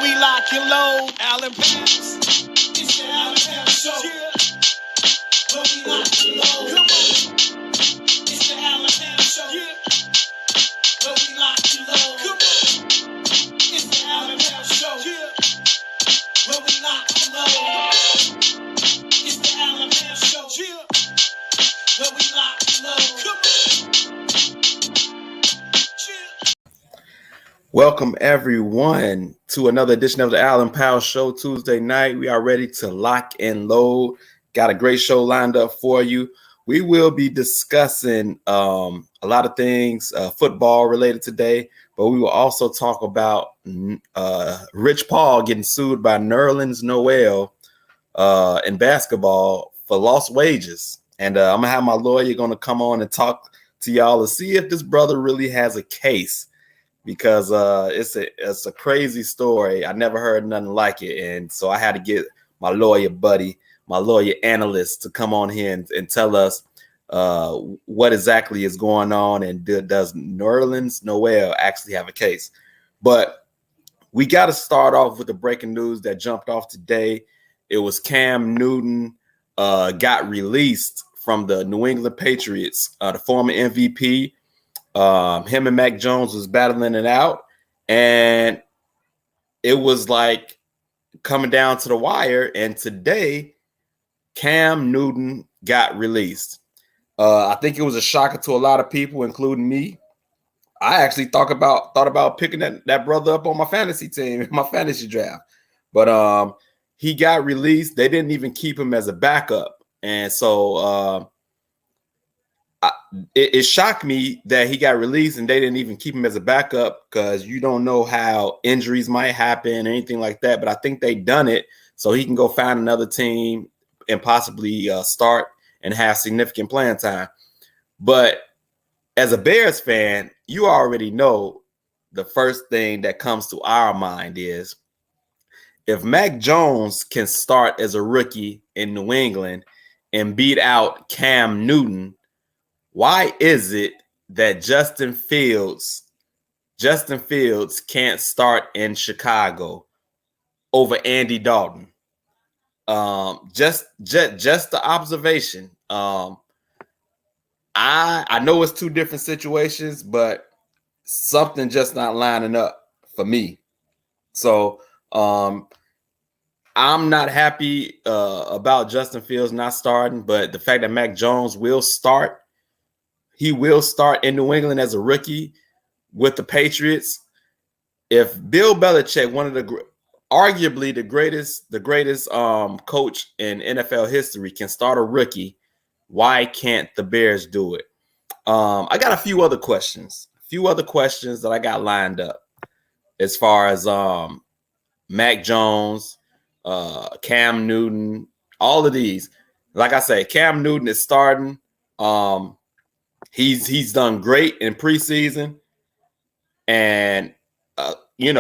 we lock and load. Allen Pass. It's the Allen Pass Show. Yeah. Where we lock and load. Come on. It's the Allen Pass Show. Yeah. Where we lock and load. Come on. It's the Allen Pass Show. Yeah. Where we lock and load. It's the Allen Pass Show. Yeah. Where we lock and load. Come on. Yeah. Welcome, everyone, to another edition of the Allen Powell Show Tuesday night. We are ready to lock and load. Got a great show lined up for you. We will be discussing a lot of things football related today, but we will also talk about Rich Paul getting sued by Nerlens Noel in basketball for lost wages. And I'm going to have my lawyer going to come on and talk to y'all to see if this brother really has a case. Because it's a crazy story. I never heard nothing like it. And so I had to get my lawyer buddy, my lawyer analyst to come on here and tell us what exactly is going on and does Nerlens Noel actually have a case. But we got to start off with the breaking news that jumped off today. It was Cam Newton got released from the New England Patriots, the former MVP. Him and Mac Jones was battling it out, and it was like coming down to the wire. And today, Cam Newton got released. I think it was a shocker to a lot of people, including me. I actually thought about picking that brother up on my fantasy team, my fantasy draft. But he got released. They didn't even keep him as a backup, and so it shocked me that he got released and they didn't even keep him as a backup, because you don't know how injuries might happen or anything like that. But I think they done it so he can go find another team and possibly start and have significant playing time. But as a Bears fan, you already know the first thing that comes to our mind is, if Mac Jones can start as a rookie in New England and beat out Cam Newton, why is it that Justin Fields can't start in Chicago over Andy Dalton? Just the observation. I know it's two different situations, but something just not lining up for me. So I'm not happy about Justin Fields not starting, but the fact that Mac Jones will start. He will start in New England as a rookie with the Patriots. If Bill Belichick, one of the arguably the greatest coach in NFL history, can start a rookie, why can't the Bears do it? I got a few other questions that I got lined up as far as Mac Jones, Cam Newton, all of these. Like I say, Cam Newton is starting. He's done great in preseason, and they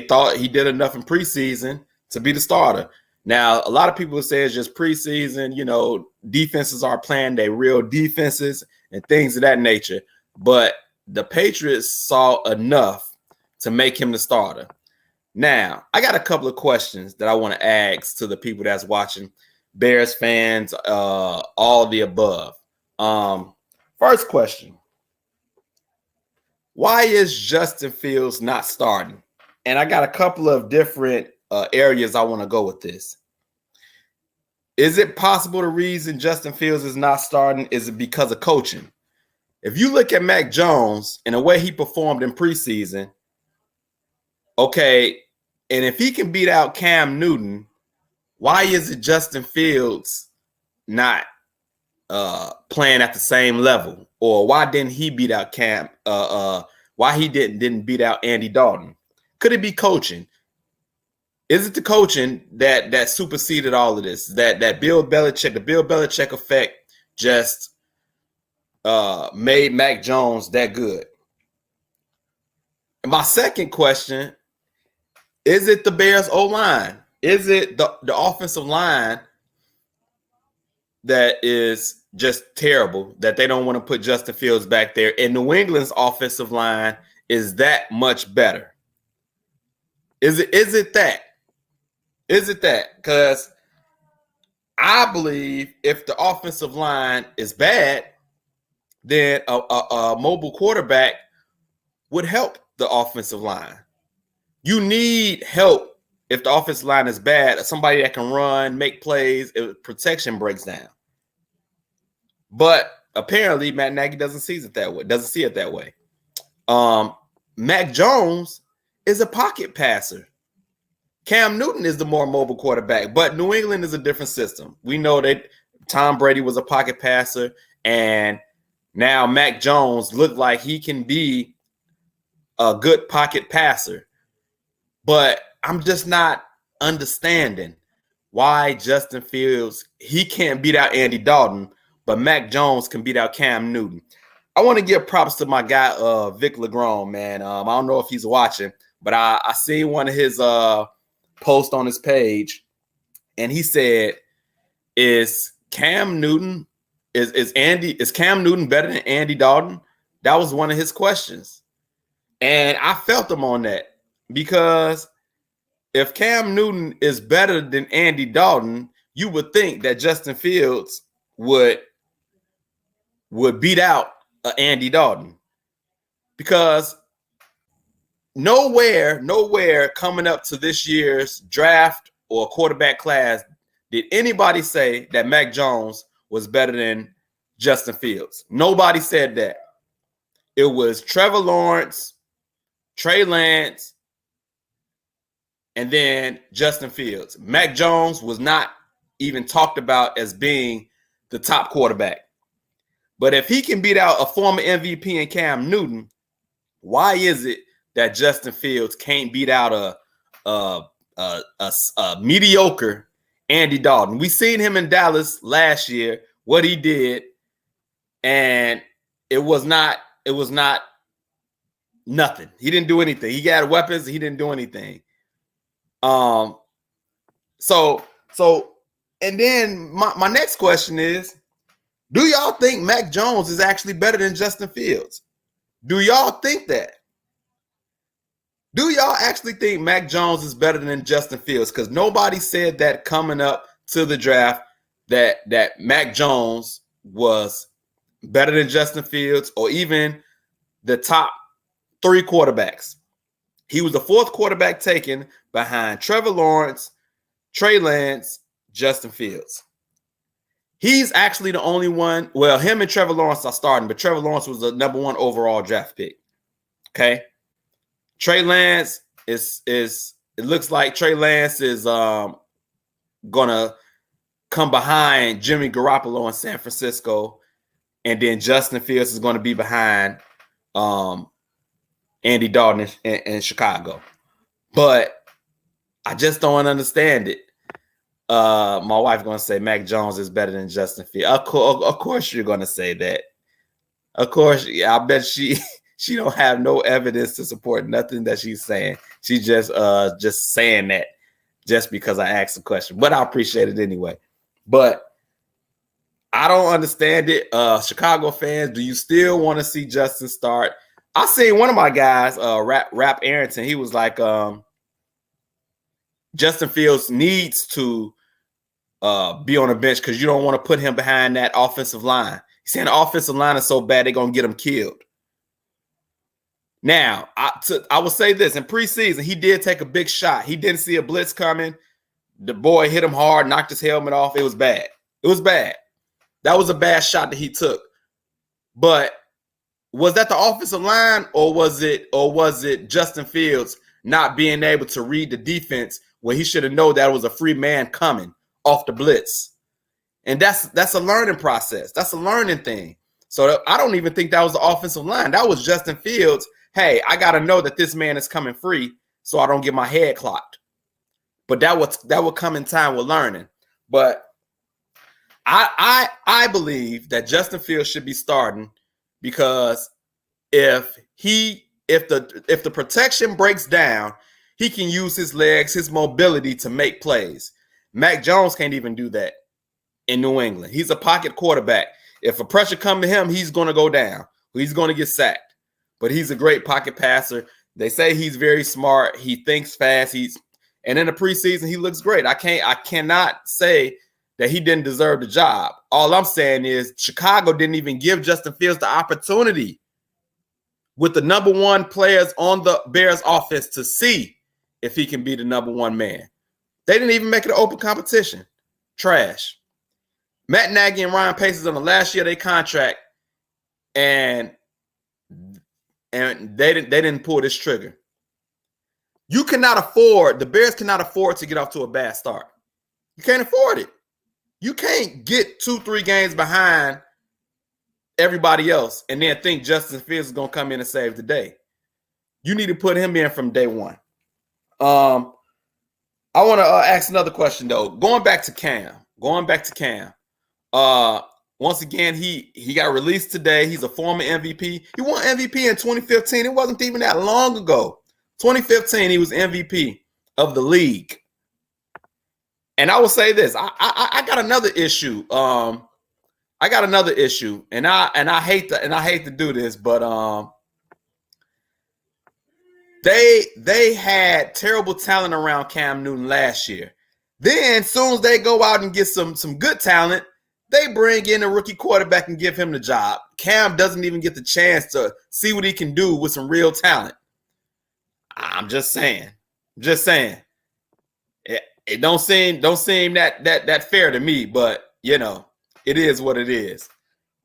thought he did enough in preseason to be the starter. Now, a lot of people say it's just preseason. Defenses are playing their real defenses and things of that nature. But the Patriots saw enough to make him the starter. Now, I got a couple of questions that I want to ask to the people that's watching, Bears fans, all of the above. First question: why is Justin Fields not starting? And I got a couple of different areas I want to go with this. Is it possible the reason Justin Fields is not starting is it because of coaching? If you look at Mac Jones and the way he performed in preseason, okay, and if he can beat out Cam Newton, why is it Justin Fields not playing at the same level? Or why didn't he beat out Cam? Why he didn't beat out Andy Dalton? Could it be coaching? Is it the coaching that superseded all of this? That the Bill Belichick effect just made Mac Jones that good? And my second question: is it the Bears O-line? Is it the offensive line that is just terrible, that they don't want to put Justin Fields back there, and New England's offensive line is that much better? Is it that? Is it that? Because I believe if the offensive line is bad, then a mobile quarterback would help the offensive line. You need help if the offensive line is bad. Somebody that can run, make plays, if protection breaks down. But apparently, Matt Nagy doesn't see it that way. Doesn't see it that way. Mac Jones is a pocket passer. Cam Newton is the more mobile quarterback, but New England is a different system. We know that Tom Brady was a pocket passer, and now Mac Jones looked like he can be a good pocket passer. But I'm just not understanding why Justin Fields, he can't beat out Andy Dalton, but Mac Jones can beat out Cam Newton. I want to give props to my guy, Vic Legrone, man. I don't know if he's watching, but I seen one of his post on his page, and he said, is Cam Newton better than Andy Dalton? That was one of his questions. And I felt him on that, because if Cam Newton is better than Andy Dalton, you would think that Justin Fields would beat out Andy Dalton, because nowhere coming up to this year's draft or quarterback class did anybody say that Mac Jones was better than Justin Fields. Nobody said that. It was Trevor Lawrence, Trey Lance, and then Justin Fields. Mac Jones was not even talked about as being the top quarterback. But if he can beat out a former MVP in Cam Newton, why is it that Justin Fields can't beat out a mediocre Andy Dalton? We seen him in Dallas last year, what he did, and it was not nothing. He didn't do anything. He got weapons, he didn't do anything. So and then my next question is, do y'all think Mac Jones is actually better than Justin Fields? Do y'all think that? Do y'all actually think Mac Jones is better than Justin Fields? Because nobody said that coming up to the draft that Mac Jones was better than Justin Fields or even the top 3 quarterbacks. He was the 4th quarterback taken behind Trevor Lawrence, Trey Lance, Justin Fields. He's actually the only one. Well, him and Trevor Lawrence are starting, but Trevor Lawrence was the number 1 overall draft pick. Okay. Trey Lance it looks like Trey Lance is gonna come behind Jimmy Garoppolo in San Francisco, and then Justin Fields is going to be behind Andy Dalton in Chicago. But I just don't understand it. My wife's going to say Mac Jones is better than Justin Fields. Of course you're going to say that. Of course, I bet she don't have no evidence to support nothing that she's saying. She's just saying that just because I asked the question. But I appreciate it anyway. But I don't understand it. Chicago fans, do you still want to see Justin start? I seen one of my guys, Rap Arrington, he was like, Justin Fields needs to be on the bench because you don't want to put him behind that offensive line. He's saying the offensive line is so bad they're going to get him killed. Now, I will say this. In preseason, he did take a big shot. He didn't see a blitz coming. The boy hit him hard, knocked his helmet off. It was bad. It was bad. That was a bad shot that he took. But was that the offensive line, or was it Justin Fields not being able to read the defense where he should have known that it was a free man coming off the blitz? And that's a learning process. That's a learning thing. So I don't even think that was the offensive line. That was Justin Fields. Hey, I got to know that this man is coming free so I don't get my head clocked. But that would come in time with learning. But I believe that Justin Fields should be starting, because if the protection breaks down, he can use his legs, his mobility to make plays. Mac Jones can't even do that in New England. He's a pocket quarterback. If a pressure comes to him, he's going to go down. He's going to get sacked. But he's a great pocket passer. They say he's very smart. He thinks fast. And in the preseason, he looks great. I cannot say that he didn't deserve the job. All I'm saying is Chicago didn't even give Justin Fields the opportunity with the number one players on the Bears offense to see if he can be the number one man. They didn't even make it an open competition. Trash. Matt Nagy and Ryan Pace is on the last year of their contract, and they didn't pull this trigger. The Bears cannot afford to get off to a bad start. You can't afford it. You can't get 2-3 games behind everybody else and then think Justin Fields is going to come in and save the day. You need to put him in from day one. I want to ask another question, though. Going back to Cam. Once again, he got released today. He's a former MVP. He won MVP in 2015. It wasn't even that long ago. 2015, he was MVP of the league. And I will say this: I got another issue. And I hate to do this, but they had terrible talent around Cam Newton last year. Then, as soon as they go out and get some good talent, they bring in a rookie quarterback and give him the job. Cam doesn't even get the chance to see what he can do with some real talent. I'm just saying. It don't seem that fair to me, but you know, it is what it is.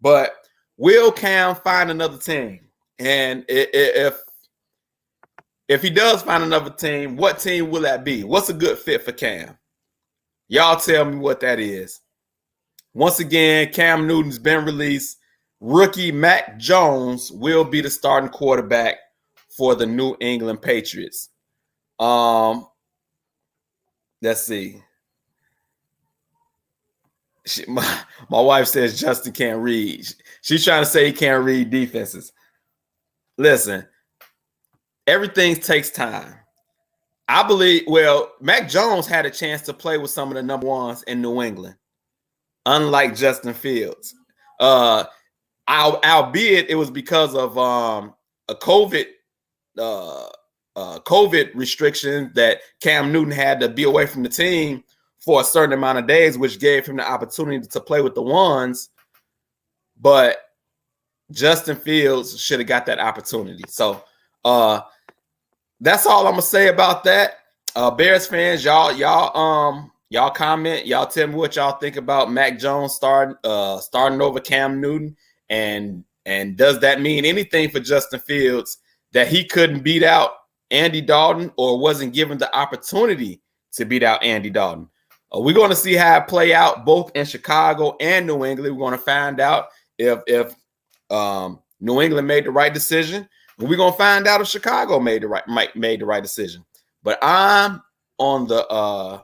But will Cam find another team? And if he does find another team, what team will that be? What's a good fit for Cam? Y'all tell me what that is. Once again, Cam Newton's been released. Rookie Mac Jones will be the starting quarterback for the New England Patriots. Let's see. My wife says Justin can't read. She's trying to say he can't read defenses. Listen, everything takes time. I believe, Mac Jones had a chance to play with some of the number ones in New England, unlike Justin Fields. Albeit it was because of a COVID restriction that Cam Newton had to be away from the team for a certain amount of days, which gave him the opportunity to play with the ones. But Justin Fields should have got that opportunity. So that's all I'm gonna say about that. Bears fans, y'all comment, y'all tell me what y'all think about Mac Jones starting over Cam Newton, and does that mean anything for Justin Fields that he couldn't beat out Andy Dalton or wasn't given the opportunity to beat out Andy Dalton? We're going to see how it play out both in Chicago and New England. We're going to find out if New England made the right decision. And we're going to find out if Chicago made the right decision. But I'm on the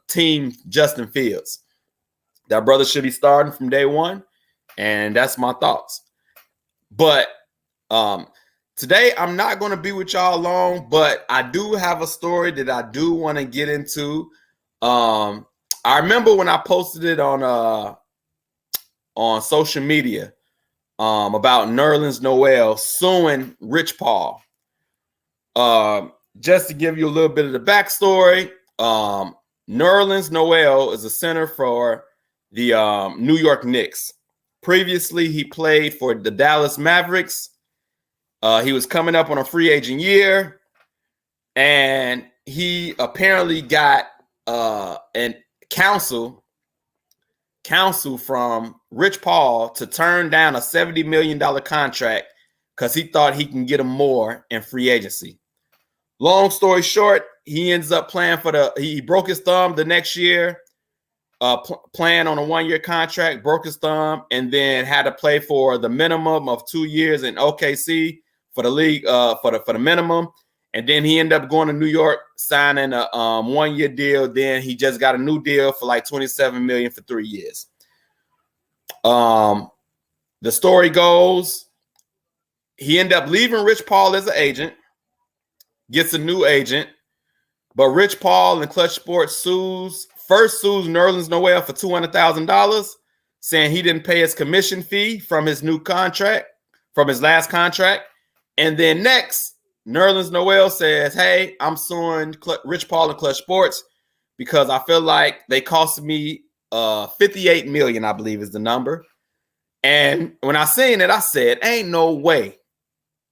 team Justin Fields. That brother should be starting from day one, and that's my thoughts. But today, I'm not going to be with y'all long, but I do have a story that I do want to get into. I remember when I posted it on social media about Nerlens Noel suing Rich Paul. Just to give you a little bit of the backstory, Nerlens Noel is a center for the New York Knicks. Previously, he played for the Dallas Mavericks. He was coming up on a free agent year, and he apparently got an counsel from Rich Paul to turn down a $70 million contract because he thought he can get him more in free agency. Long story short, he ends up playing he broke his thumb the next year, playing on a 1-year contract, broke his thumb, and then had to play for the minimum of 2 years in OKC for the league, for the minimum. And then he ended up going to New York, signing a 1-year deal. Then he just got a new deal for like $27 million for 3 years. The story goes, he ended up leaving Rich Paul as an agent, gets a new agent, but Rich Paul and Clutch Sports sues Nerlens Noel for $200,000, saying he didn't pay his commission fee from his new contract, from his last contract. And then next, Nerlens Noel says, hey, I'm suing Rich Paul and Clutch Sports because I feel like they cost me $58 million, I believe is the number. And when I seen it, I said, ain't no way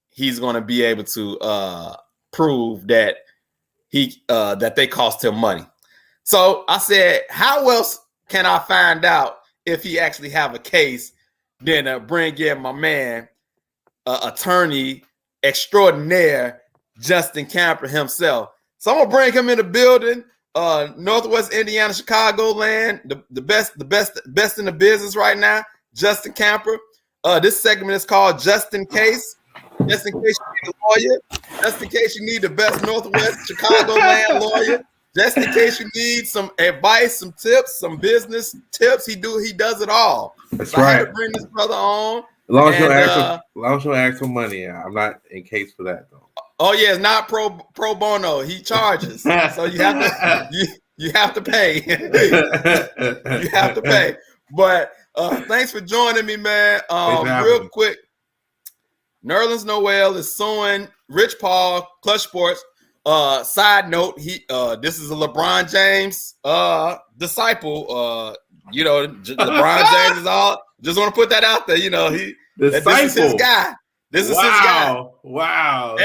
he's going to be able to prove that that they cost him money. So I said, how else can I find out if he actually have a case than bring in my man, attorney extraordinaire, Justin Camper himself. So I'm gonna bring him in the building. Northwest Indiana, Chicagoland, the best in the business right now, Justin Camper. This segment is called Just in Case. Just in case you need a lawyer, just in case you need the best Northwest Chicagoland lawyer, just in case you need some advice, some tips, some business tips. He does it all. That's so right. I had to bring this brother on. As long as you don't ask for money, I'm not in case for that though. Oh yeah, it's not pro bono. He charges, so you have to you have to pay. You have to pay. But thanks for joining me, man. Real quick, Nerlens Noel is suing Rich Paul, Clutch Sports. Side note, this is a LeBron James disciple. LeBron James is all. Just want to put that out there. This is his guy. This is his guy. Wow.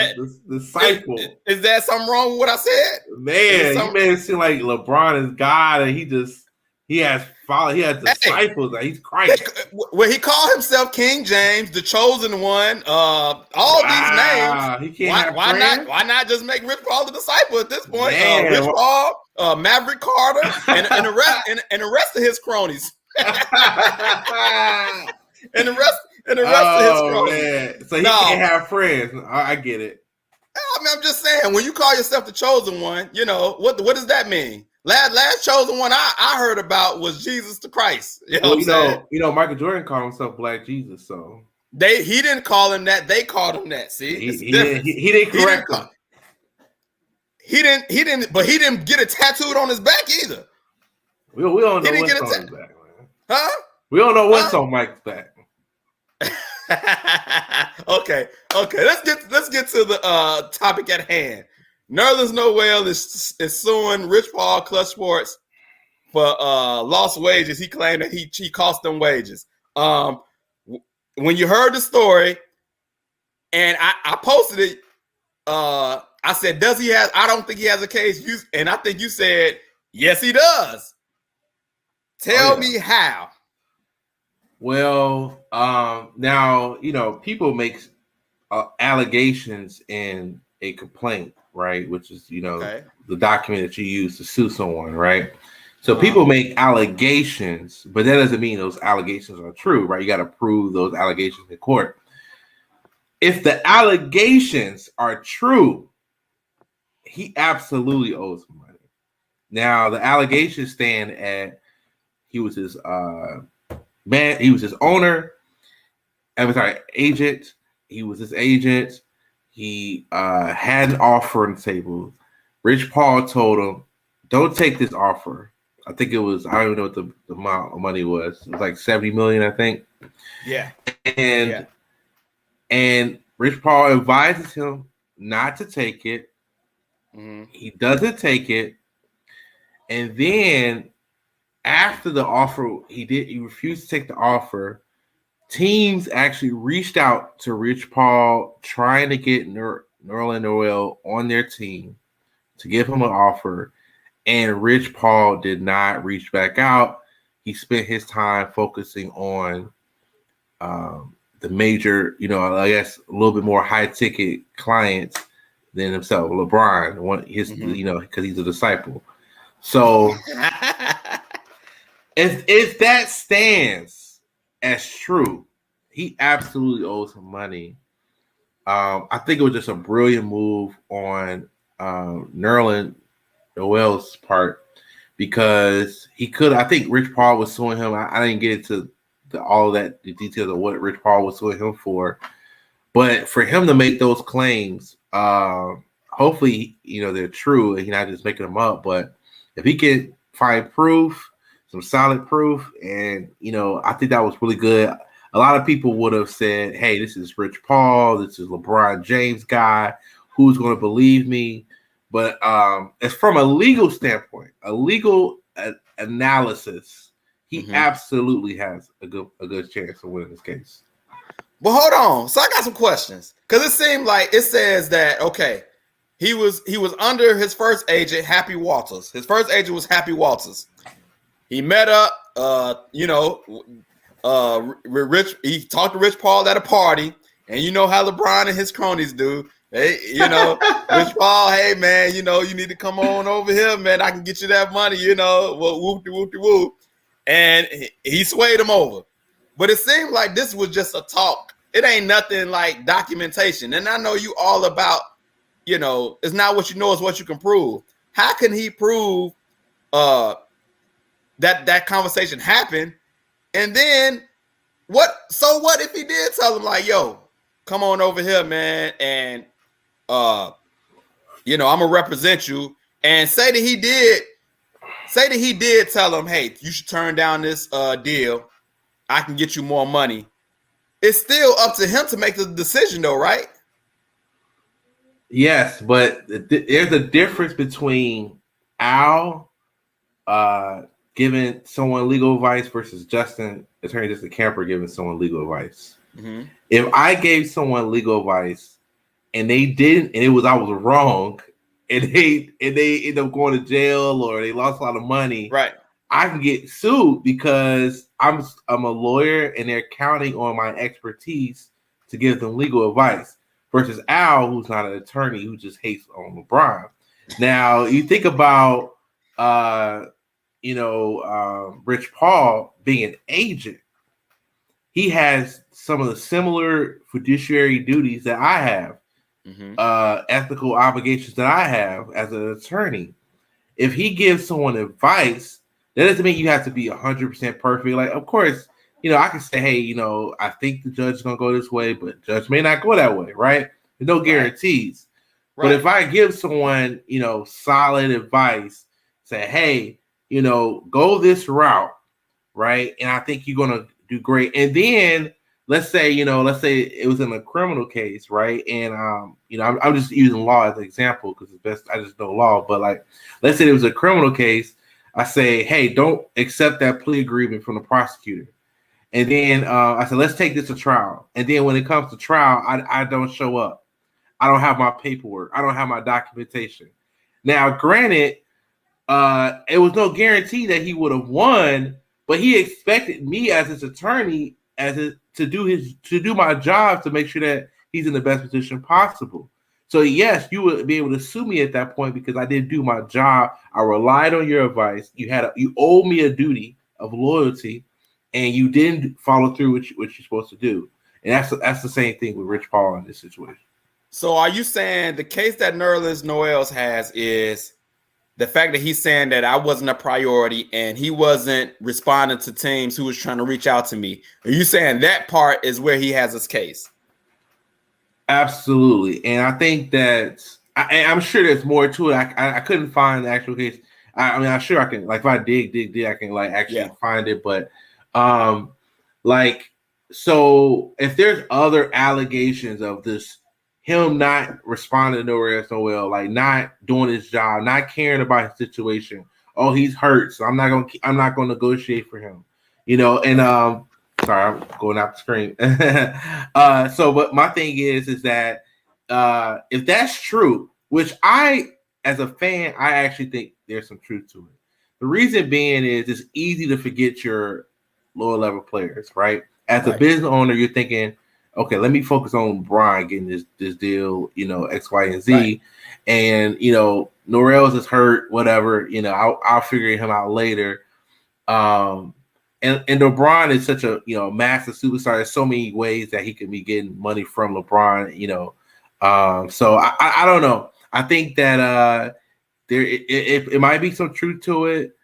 Disciple. Is there something wrong with what I said? Man, you made it seem like LeBron is God and he has disciples. Like he's Christ. Well, he called himself King James, the chosen one. All these names. He can't why not just make Rich Paul the disciple at this point? Rich Paul, Maverick Carter, and the rest of his cronies. and the rest of his cronies. Man. So he can't have friends. I get it. I mean, I'm just saying, when you call yourself the chosen one, what does that mean? Last chosen one I heard about was Jesus the Christ. Michael Jordan called himself Black Jesus. So he didn't call him that. They called him that. See, he didn't correct him. He didn't. But he didn't get it tattooed on his back either. We don't know what's on his back, man. Huh? We don't know what's on Mike's back. Okay. Let's get to the topic at hand. Nerlens Noel is suing Rich Paul, Clutch Sports for lost wages. He claimed that he cost them wages. When you heard the story, and I posted it, I said, "Does he have?" I don't think he has a case. And I think you said, "Yes, he does." Tell me how. Well, now people make allegations in a complaint, right? Which is the document that you use to sue someone, right? So people make allegations, but that doesn't mean those allegations are true, right? You got to prove those allegations in court. If the allegations are true, he absolutely owes money. Now the allegations stand at he was his owner. Agent. He was his agent. He had an offer on the table. Rich Paul told him, "Don't take this offer." I think it was, I don't even know what the amount of money was. It was like $70 million, I think. Yeah. And Rich Paul advises him not to take it. Mm-hmm. He doesn't take it. And then after the offer, he refused to take the offer. Teams actually reached out to Rich Paul trying to get Nerlens Noel on their team to give him an offer. And Rich Paul did not reach back out. He spent his time focusing on the major, I guess a little bit more high ticket clients than himself. LeBron, because he's a disciple. So if that stands as true, he absolutely owes him money. I think it was just a brilliant move on Nerlens Noel's part, because I think Rich Paul was suing him. I didn't get into all of that, the details of what Rich Paul was suing him for, but for him to make those claims, hopefully, they're true and he's not just making them up. But if he can find proof, some solid proof, and I think that was really good. a lot of people would have said, hey, this is Rich Paul, this is LeBron James guy, who's going to believe me? But as from a legal standpoint, a legal analysis, he absolutely has a good chance of winning this case. Well, hold on. So I got some questions, because it seemed like it says that, okay, he was under his first agent, Happy Walters. His first agent was Happy Walters. He met up, Rich. He talked to Rich Paul at a party, and you know how LeBron and his cronies do. Hey, Rich Paul, hey man, you need to come on over here, man. I can get you that money, well, whoop-de-whoop-de-whoop. And he swayed him over. But it seemed like this was just a talk. It ain't nothing like documentation. And I know you all about, it's not what you know, it's what you can prove. How can he prove that conversation happened? And then what if he did tell him, like, yo, come on over here, man, and I'm gonna represent you, and say that he did tell him, hey, you should turn down this deal. I can get you more money. It's still up to him to make the decision, though, right? Yes, but there's a difference between Al giving someone legal advice versus Attorney Justin Camper giving someone legal advice. Mm-hmm. If I gave someone legal advice and they didn't, and I was wrong, and they end up going to jail or they lost a lot of money, right? I can get sued because I'm a lawyer and they're counting on my expertise to give them legal advice. Versus Al, who's not an attorney, who just hates on LeBron. Now you think about, Rich Paul being an agent. He has some of the similar fiduciary duties that I have, ethical obligations that I have as an attorney. If he gives someone advice, that doesn't mean you have to be 100% perfect. Like, of course, I can say, hey, I think the judge is going to go this way, but the judge may not go that way, right? There's no guarantees. Right. But if I give someone, solid advice, say, hey, go this route, right? And I think you're going to do great. And then let's say it was in a criminal case, right? And, I'm just using law as an example because it's best. I just know law. But like, let's say it was a criminal case. I say, hey, don't accept that plea agreement from the prosecutor. And then I said, let's take this to trial. And then when it comes to trial, I don't show up. I don't have my paperwork. I don't have my documentation. Now, granted, it was no guarantee that he would have won, but he expected me as his attorney to do my job to make sure that he's in the best position possible. So yes, you would be able to sue me at that point because I didn't do my job. I relied on your advice. You owed me a duty of loyalty, and you didn't follow through what you're supposed to do. And that's the same thing with Rich Paul in this situation. So are you saying the case that Nerlens Noel has is the fact that he's saying that I wasn't a priority and he wasn't responding to teams who was trying to reach out to me? Are you saying that part is where he has his case? Absolutely. And I think that I'm sure there's more to it. I couldn't find the actual case. I'm sure I can, like, if I dig, I can like actually find it. But so if there's other allegations of this, him not responding to Nerlens Noel, like not doing his job, not caring about his situation. Oh, he's hurt, so I'm not gonna negotiate for him. And sorry, I'm going out the screen. But my thing is that if that's true, which I, as a fan, I actually think there's some truth to it. The reason being is it's easy to forget your lower level players, right? As a business owner, you're thinking, okay, let me focus on LeBron getting this deal, X, Y, and Z. Right. And, Noel's is hurt, whatever, I'll figure him out later. And LeBron is such a, massive superstar. There's so many ways that he could be getting money from LeBron, So I don't know. I think that it might be some truth to it.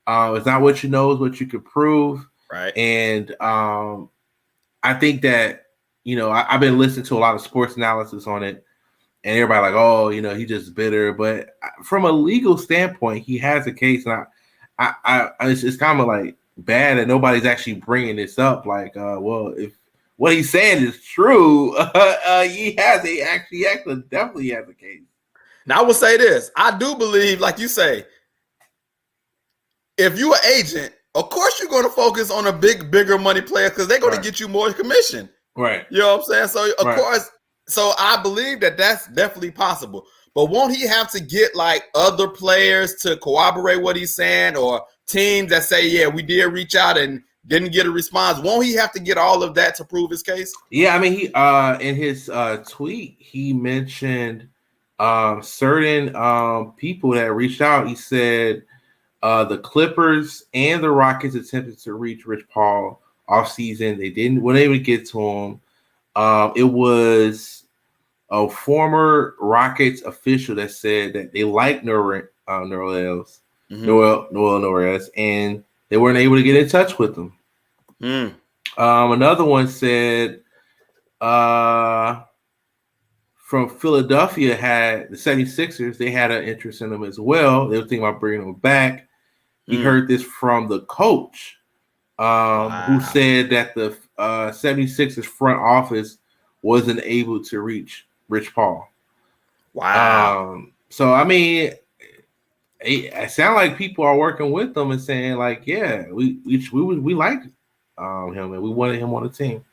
It's not what you know, it's what you can prove. Right. And I think that, I've been listening to a lot of sports analysis on it, and everybody like, oh, he's just bitter. But from a legal standpoint, he has a case, and it's kind of like, bad that nobody's actually bringing this up. Like, well, if what he's saying is true, he actually definitely has a case. Now I will say this: I do believe, like you say, if you're an agent, of course you're going to focus on a bigger money player because they're going to get you more commission. Right. You know what I'm saying? So of course, so I believe that that's definitely possible. But won't he have to get like other players to corroborate what he's saying, or teams that say, yeah, we did reach out and didn't get a response? Won't he have to get all of that to prove his case? Yeah, I mean, he in his tweet, he mentioned certain people that reached out. He said the Clippers and the Rockets attempted to reach Rich Paul off season. They weren't able to get to him. It was a former Rockets official that said that they like Nerlens Noel, and they weren't able to get in touch with him. Another one said from Philadelphia had the 76ers, they had an interest in him as well. They were thinking about bringing him back. He heard this from the coach, who said that the 76ers front office wasn't able to reach Rich Paul. Wow. So, I mean, it sounds like people are working with them and saying, like, yeah, we like him and we wanted him on the team.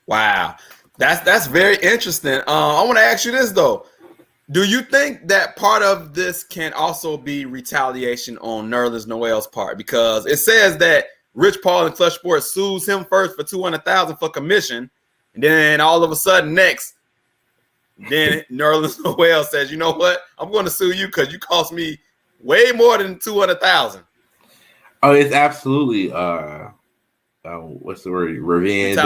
Wow. That's very interesting. I want to ask you this, though. Do you think that part of this can also be retaliation on Nerlens Noel's part? Because it says that Rich Paul and Clutch Sports sues him first for $200,000 for commission, and then all of a sudden next, then Nerlens Noel says, "You know what? I'm going to sue you because you cost me way more than $200,000." Oh, it's absolutely what's the word? Revenge,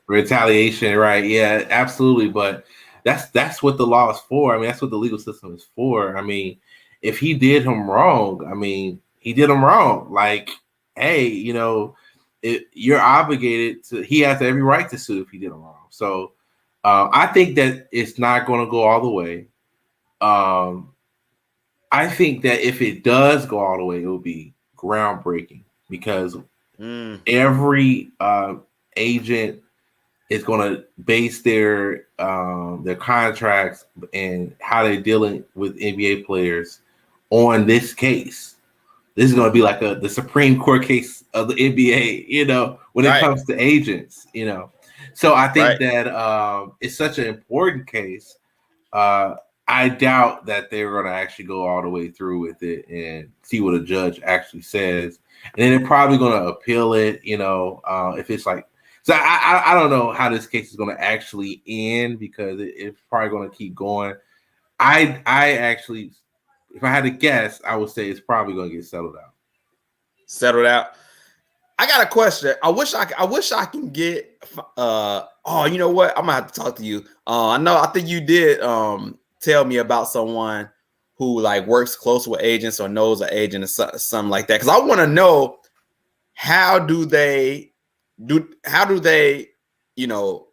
retaliation, right? Yeah, absolutely. But that's what the law is for. I mean, that's what the legal system is for. I mean, if he did him wrong, I mean, he did him wrong. Like, hey, you know, you're obligated to. He has every right to sue if he did him wrong. So, I think that it's not going to go all the way. I think that if it does go all the way, it will be groundbreaking because every agent is going to base their contracts and how they're dealing with NBA players on this case. This is going to be like the Supreme Court case of the NBA, you know, when it comes to agents, you know. So I think that it's such an important case. I doubt that they're going to actually go all the way through with it and see what a judge actually says. And then they're probably going to appeal it, you know, if it's like, so I don't know how this case is going to actually end because it's probably going to keep going. I actually, if I had to guess, I would say it's probably going to get settled out. Settled out. I got a question. I wish I can get. You know what? I'm gonna have to talk to you. I think you did tell me about someone who like works close with agents or knows an agent or something like that. Because I want to know how do they, you know,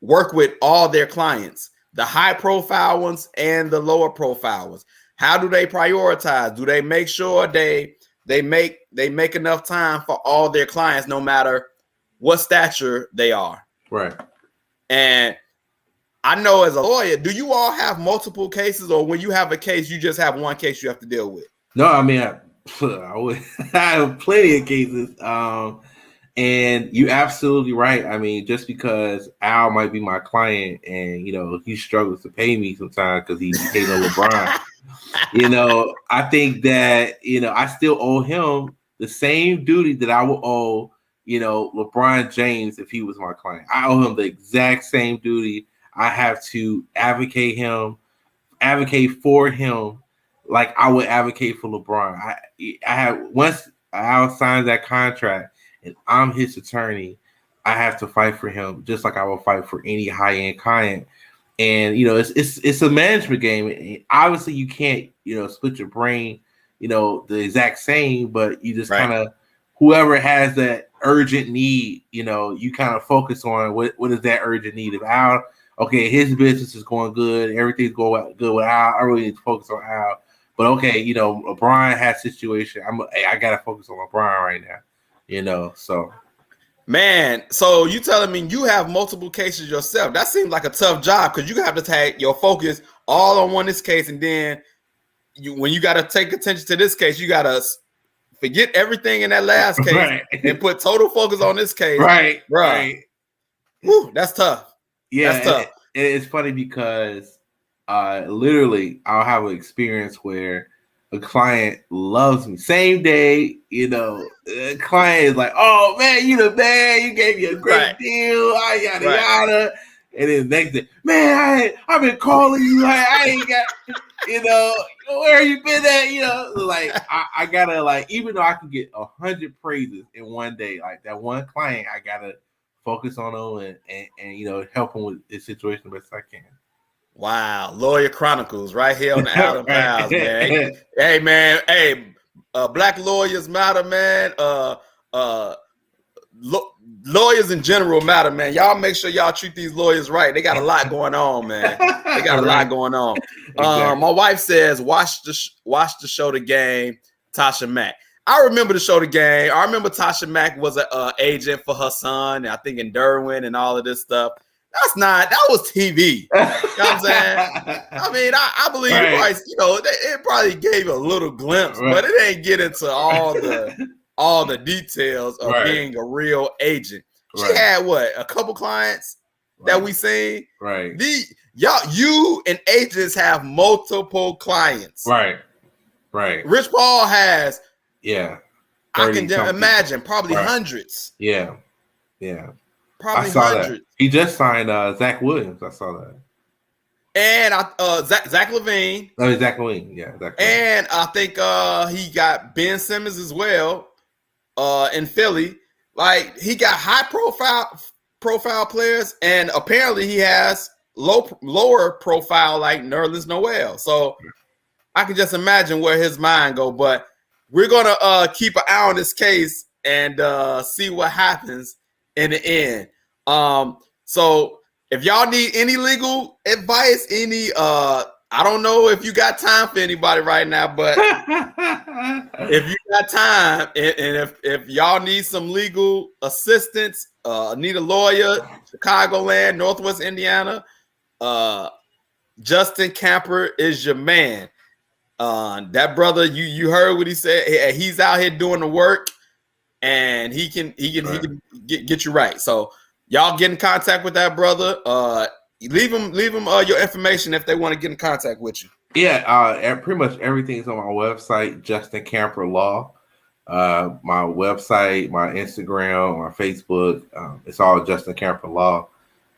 work with all their clients, the high profile ones and the lower profile ones. How do they prioritize? Do they make sure they make enough time for all their clients, no matter what stature they are? Right. And I know as a lawyer, do you all have multiple cases, or when you have a case, you just have one case you have to deal with? No, I mean, I have plenty of cases. And you're absolutely right. I mean, just because Al might be my client and, you know, he struggles to pay me sometimes because he pays on LeBron, you know, I think that, you know, I still owe him the same duty that I would owe, you know, LeBron James if he was my client. I owe him the exact same duty. I have to advocate for him like I would advocate for LeBron. I have, once Al signs that contract and I'm his attorney, I have to fight for him just like I will fight for any high-end client. And, you know, it's a management game. And obviously, you can't, you know, split your brain, you know, the exact same, but you just kind of, whoever has that urgent need, you know, you kind of focus on what is that urgent need of Al. Okay, his business is going good. Everything's going good with Al. I really need to focus on Al. But okay, LeBron has situation. I gotta focus on LeBron right now. So. Man, so you telling me you have multiple cases yourself? That seems like a tough job because you have to take your focus all on this case, and then when you got to take attention to this case, you got to forget everything in that last case right. and put total focus on this case. Right, bro. Right. Whew, that's tough. Yeah, that's tough. It's funny because literally I'll have an experience where a client loves me. Same day, a client is like, "Oh man, you the man. You gave me a great deal. Yada yada." And then next day, man, I've been calling you. I ain't got, where you been at? Like I gotta even though I can get 100 praises in one day, like that one client, I gotta focus on them and help them with this situation the best I can. Wow, Lawyer Chronicles right here on the Allen Pals, man. Hey, man. Hey, Black Lawyers Matter, man. Lawyers in general matter, man. Y'all make sure y'all treat these lawyers right. They got a lot going on, man. They got a lot going on. Exactly. My wife says, watch the show, The Game, Tasha Mack. I remember the show, The Game. I remember Tasha Mack was an agent for her son, I think in Derwin and all of this stuff. That was TV. You know what I'm saying? I mean, I believe Bryce, it probably gave a little glimpse, but it ain't get into all the details of being a real agent. She had a couple clients that we seen. Right. You and agents have multiple clients. Right. Rich Paul has. Yeah. I can imagine probably hundreds. Yeah. Probably I saw hundreds. That. He just signed Zach Williams. I saw that. And Zach LaVine. Oh, Zach LaVine. Yeah. Zach LaVine. And I think he got Ben Simmons as well in Philly. Like he got high profile players, and apparently he has lower profile like Nerlens Noel. So I can just imagine where his mind go. But we're gonna keep an eye on this case and see what happens in the end. So if y'all need any legal advice, I don't know if you got time for anybody right now, but if you got time and if y'all need some legal assistance, need a lawyer, Chicagoland, Northwest Indiana, Justin Camper is your man. That brother, you heard what he said. He's out here doing the work, and he can get you right. So y'all get in contact with that brother. Leave them your information if they want to get in contact with you. Yeah, pretty much everything's on my website, Justin Camper Law. My website, my Instagram, my Facebook, it's all Justin Camper Law.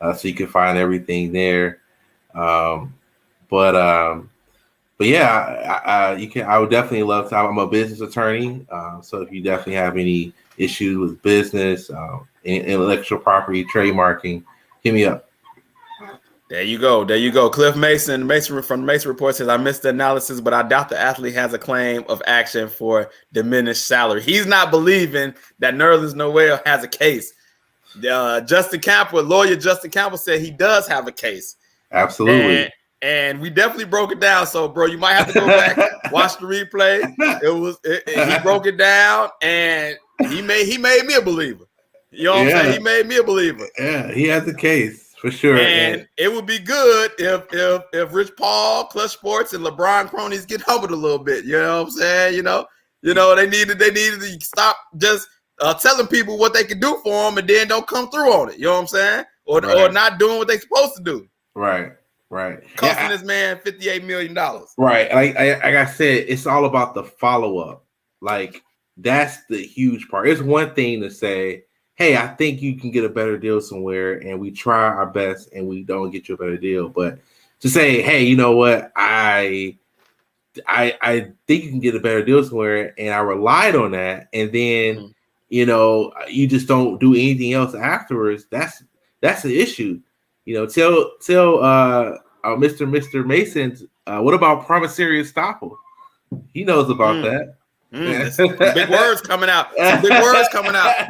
So you can find everything there. But yeah, you can. I would definitely love to. I'm a business attorney, so if you definitely have any issues with business, intellectual property, trademarking, hit me up. There you go. Cliff Mason from the Mason Report says, I missed the analysis, but I doubt the athlete has a claim of action for diminished salary. He's not believing that Nerlens Noel has a case. Lawyer Justin Campbell said he does have a case. Absolutely. And we definitely broke it down. So, bro, you might have to go back, watch the replay. He broke it down, and he made me a believer. You know what I'm saying? He made me a believer. Yeah, he has a case. For sure. And it would be good if Rich Paul, Clutch Sports, and LeBron cronies get humbled a little bit. You know what I'm saying? You know, they needed to stop just telling people what they can do for them and then don't come through on it. You know what I'm saying? Or not doing what they're supposed to do. Right. Costing this man $58 million. Right. Like I said, it's all about the follow-up. Like, that's the huge part. It's one thing to say, hey, I think you can get a better deal somewhere, and we try our best and we don't get you a better deal. But to say, hey, you know what, I think you can get a better deal somewhere, and I relied on that, and then you just don't do anything else afterwards. That's the issue. Tell Mr. Mason, what about promissory estoppel? He knows about that. Big words coming out. I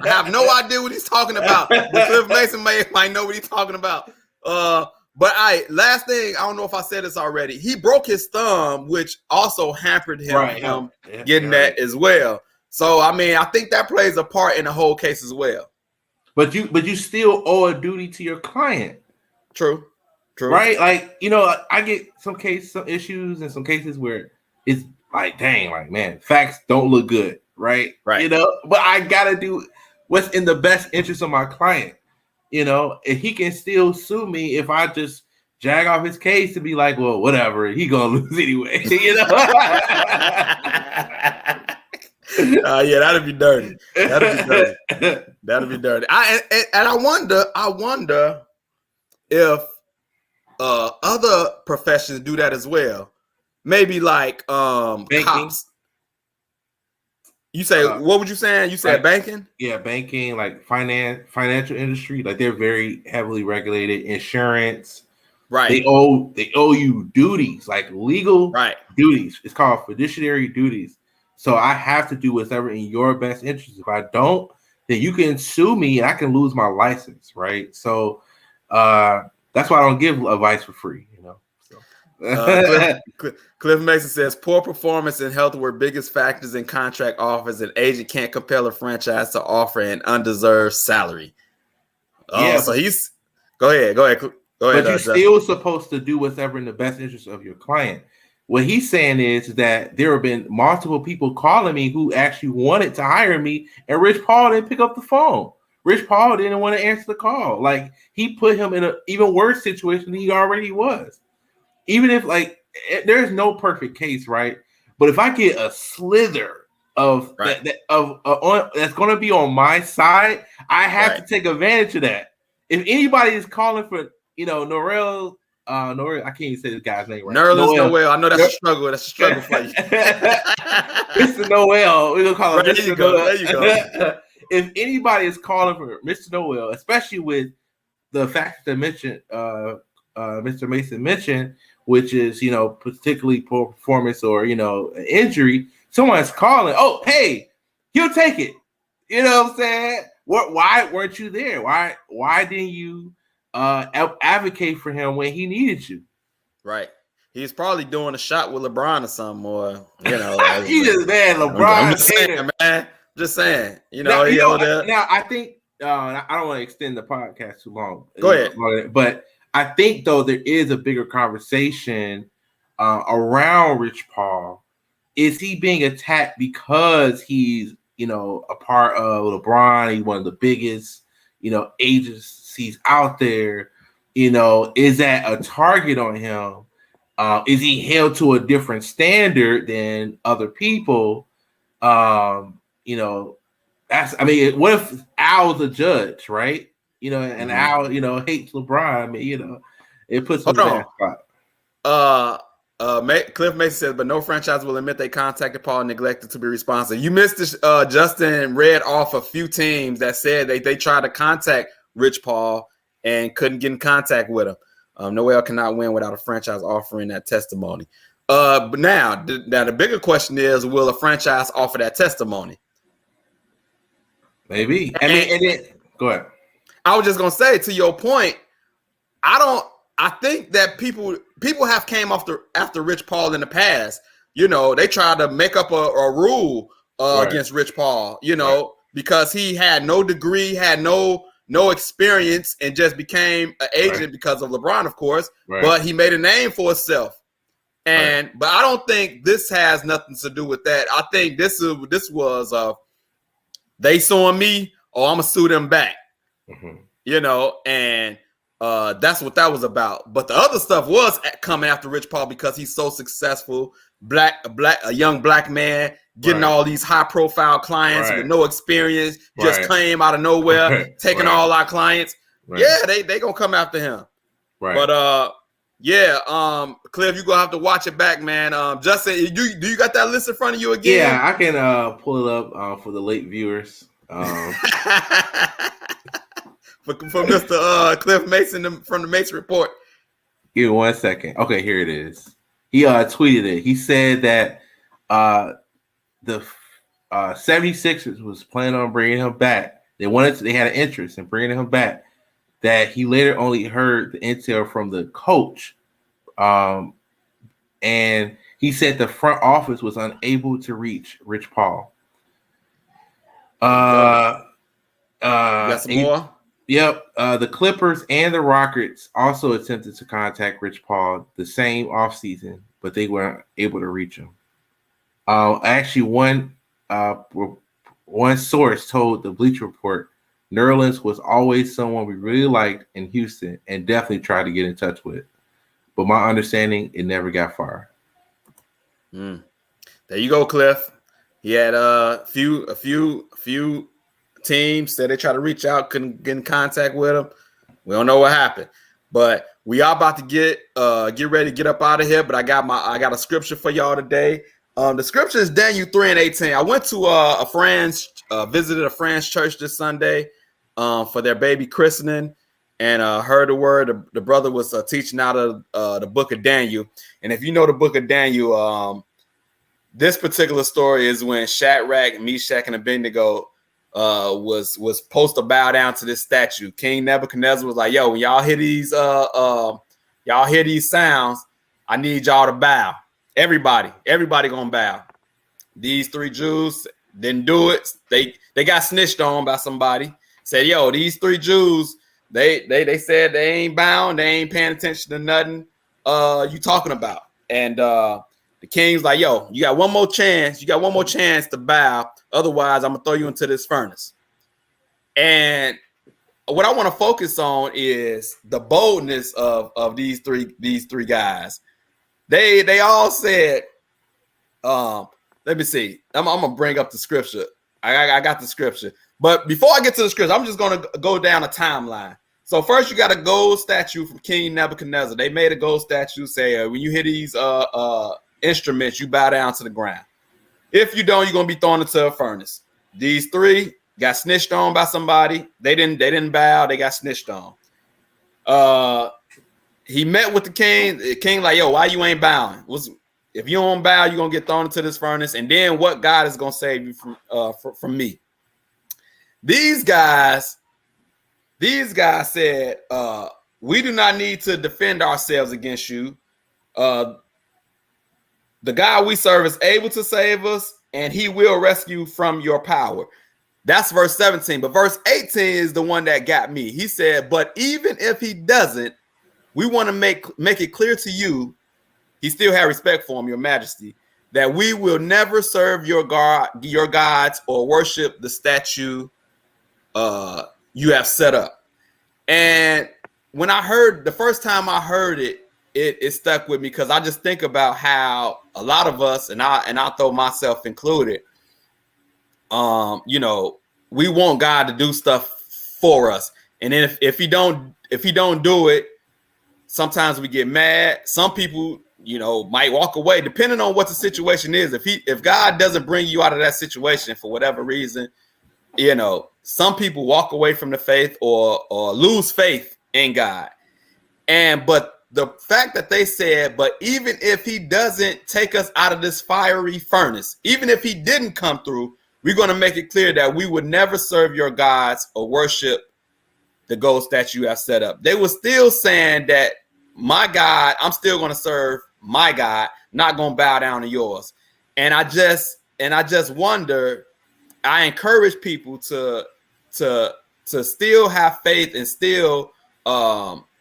have no idea what he's talking about. But Cliff Mason might know what he's talking about. But last thing, I don't know if I said this already. He broke his thumb, which also hampered him from getting that as well. So I mean, I think that plays a part in the whole case as well. But you still owe a duty to your client. True. Right? Like, I get some issues and some cases where it's like, dang, like, man, facts don't look good, right? Right. But I gotta do what's in the best interest of my client. And he can still sue me if I just jag off his case to be like, well, whatever, he gonna lose anyway. Yeah, that'd be dirty. That'd be dirty. I wonder if other professions do that as well. Maybe like cops. You say what would you say? You said banking? Yeah, banking, like financial industry, like they're very heavily regulated. Insurance, right? They owe you duties, like legal duties. It's called fiduciary duties. So I have to do whatever in your best interest. If I don't, then you can sue me and I can lose my license, right? So that's why I don't give advice for free, Cliff Mason says poor performance and health were biggest factors in contract offers. An agent can't compel a franchise to offer an undeserved salary. So he's go ahead. But you're still supposed to do whatever in the best interest of your client. What he's saying is that there have been multiple people calling me who actually wanted to hire me, and Rich Paul didn't pick up the phone. Rich Paul didn't want to answer the call. Like, he put him in an even worse situation than he already was. Even if, like, there's no perfect case, right? But if I get a slither of that's going to be on my side, I have to take advantage of that. If anybody is calling for, Noel, I can't even say this guy's name right. Nerlens Noel. I know that's a struggle. That's a struggle for you. Mr. Noel. We're going to call him Mr. Noel. There you go. If anybody is calling for Mr. Noel, especially with the fact that mentioned, Mr. Mason mentioned, which is, particularly poor performance or, an injury, someone's calling, oh, hey, he'll take it. You know what I'm saying? Why weren't you there? Why didn't you advocate for him when he needed you? Right. He's probably doing a shot with LeBron or something, or, he just, man, LeBron. I'm just saying, man. Just saying. Now, I think, I don't want to extend the podcast too long. Go ahead. But I think, though, there is a bigger conversation around Rich Paul. Is he being attacked because he's, a part of LeBron? He's one of the biggest, agencies out there. Is that a target on him? Is he held to a different standard than other people? What if Al's a judge, right? And Al, hates LeBron. I mean, it puts him in that spot. Cliff Mason says, but no franchise will admit they contacted Paul and neglected to be responsive. You missed this. Justin read off a few teams that said they tried to contact Rich Paul and couldn't get in contact with him. Noel cannot win without a franchise offering that testimony. But now the bigger question is, will a franchise offer that testimony? Maybe. Go ahead. I was just gonna say, to your point, I think that people have came after Rich Paul in the past. They tried to make up a rule against Rich Paul, because he had no degree, had no experience, and just became an agent because of LeBron, of course. Right. But he made a name for himself. But I don't think this has nothing to do with that. I think this was they suing me, or I'm gonna sue them back. And that's what that was about. But the other stuff was coming after Rich Paul because he's so successful, a young black man getting all these high profile clients with no experience, just came out of nowhere, taking all our clients. Yeah, they gonna come after him. But Cliff, you gonna have to watch it back, man. Justin, do you got that list in front of you again? Yeah, I can pull it up for the late viewers. For Mr. Cliff Mason from the Mason Report. Give me 1 second. Okay, here it is. He tweeted it. He said that the 76ers was planning on bringing him back. They had an interest in bringing him back. that he later only heard the intel from the coach. And he said the front office was unable to reach Rich Paul. You got some more? Yep. The Clippers and the Rockets also attempted to contact Rich Paul the same offseason, but they weren't able to reach him. Actually, one source told the Bleacher Report, Nerlens was always someone we really liked in Houston and definitely tried to get in touch with. But my understanding, it never got far. There you go, Cliff. He had a few teams said they tried to reach out, couldn't get in contact with him. We don't know what happened, but we are about to get ready to get up out of here. But I got a scripture for y'all today. The scripture is Daniel 3:18. I went to visited a friend's church this Sunday for their baby christening, and heard the word. The brother was teaching out of the book of Daniel. And if you know the book of Daniel, this particular story is when Shadrach, Meshach, and Abednego was supposed to bow down to this statue. King Nebuchadnezzar was like, "Yo, when y'all hear these sounds, I need y'all to bow. Everybody gonna bow." These three Jews didn't do it. They got snitched on by somebody. Said, "Yo, these three Jews, they said they ain't bound, they ain't paying attention to nothing you talking about." And the king's like, "Yo, you got one more chance. You got one more chance to bow. Otherwise, I'm gonna throw you into this furnace." And what I want to focus on is the boldness of these three guys. They all said, let me see. I'm gonna bring up the scripture. I got the scripture. But before I get to the scripture, I'm just gonna go down a timeline. So first, you got a gold statue from King Nebuchadnezzar. They made a gold statue, say when you hear these instruments, you bow down to the ground. If you don't, you're gonna be thrown into a furnace. These three got snitched on by somebody. They didn't bow. They got snitched on. He met with the king. The king like, "Yo, why you ain't bowing? If you don't bow, you're gonna get thrown into this furnace. And then what God is gonna save you from me?" These guys said, "We do not need to defend ourselves against you. The God we serve is able to save us, and he will rescue from your power." That's verse 17. But verse 18 is the one that got me. He said, "But even if he doesn't, we want to make it clear to you," he still had respect for him, your majesty, "that we will never serve your gods or worship the statue you have set up." And when I heard the first time I heard it, it stuck with me, because I just think about how a lot of us, and I throw myself included, we want God to do stuff for us, and then if he don't do it, sometimes we get mad. Some people, might walk away, depending on what the situation is. If God doesn't bring you out of that situation for whatever reason, some people walk away from the faith or lose faith in God. But the fact that they said, "But even if he doesn't take us out of this fiery furnace, even if he didn't come through, we're going to make it clear that we would never serve your gods or worship the gold statue you have set up." They were still saying that, "My God, I'm still going to serve my God, not going to bow down to yours." And I just wonder, I encourage people to still have faith and still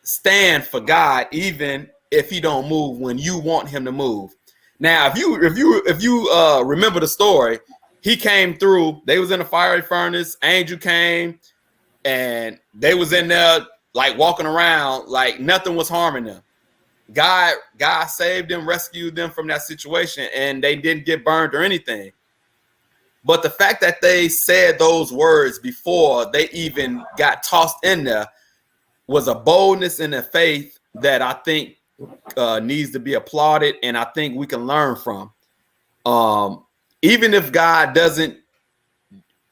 stand for God, even if he don't move when you want him to move. Now, if you remember the story, he came through. They was in a fiery furnace. Angel came, and they was in there like walking around like nothing was harming them. God saved them, rescued them from that situation, and they didn't get burned or anything. But the fact that they said those words before they even got tossed in there was a boldness and a faith that I think needs to be applauded, and I think we can learn from. Even if God doesn't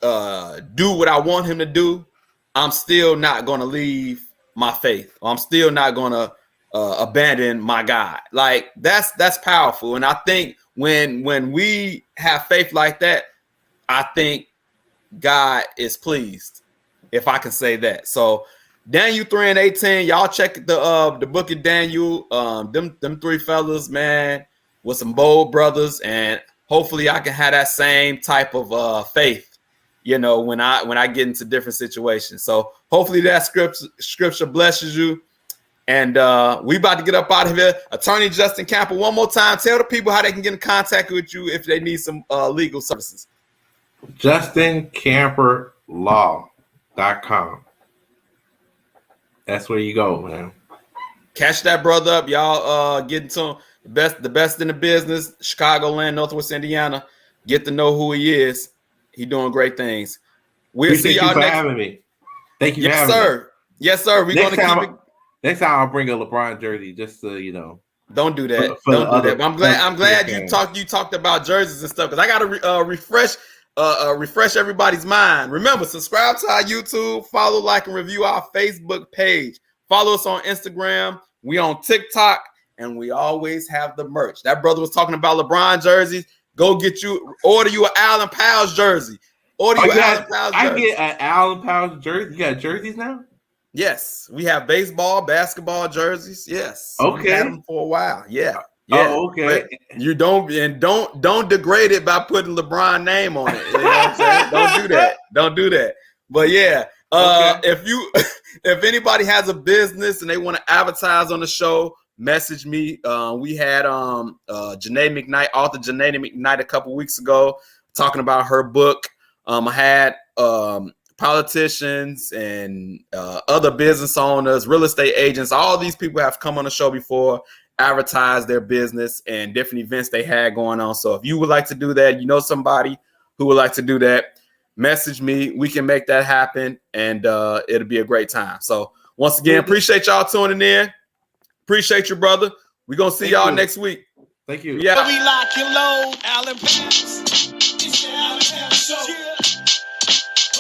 do what I want him to do, I'm still not going to leave my faith. I'm still not going to abandon my God. Like that's powerful. And I think when we have faith like that, I think God is pleased, if I can say that. So Daniel 3-18. Y'all check the book of Daniel. Them three fellas, man, with some bold brothers, and hopefully I can have that same type of faith, you know, when I get into different situations. So hopefully that scripture blesses you. And we about to get up out of here. Attorney Justin Camper, one more time, tell the people how they can get in contact with you if they need some legal services. JustinCamperLaw.com. That's where you go, man. Catch that brother up. Y'all get into him. The best in the business, Chicagoland, Northwest Indiana. Get to know who he is. He doing great things. We'll see y'all next. Having me. Thank you for yes, having sir. me. Yes, sir. We're going to keep it. Next time I'll bring a LeBron jersey just to, you know. Don't do that. Don't do that. But I'm glad you talked about jerseys and stuff, because I got to refresh everybody's mind. Remember, subscribe to our YouTube, follow, like, and review our Facebook page. Follow us on Instagram. We on TikTok, and we always have the merch. That brother was talking about LeBron jerseys. Order you an Allen Powell's jersey. I get an Allen Powell's jersey. You got jerseys now? Yes, we have baseball, basketball jerseys. Yes, okay. We had them for a while. Yeah. Oh, okay. But you don't degrade it by putting LeBron name on it. You know what I'm saying? Don't do that. But yeah, if anybody has a business and they want to advertise on the show, message me. We had Janae McKnight, author Janae McKnight, a couple weeks ago talking about her book. I had politicians and other business owners, real estate agents, all these people have come on the show before, advertise their business and different events they had going on. So if you would like to do that, you know somebody who would like to do that, message me. We can make that happen, and it'll be a great time. So once again, appreciate y'all tuning in. Appreciate you, brother. We're going to see y'all next week. Thank you. Yeah. We lock and load, Allen Powell. It's the Allen Powell Show.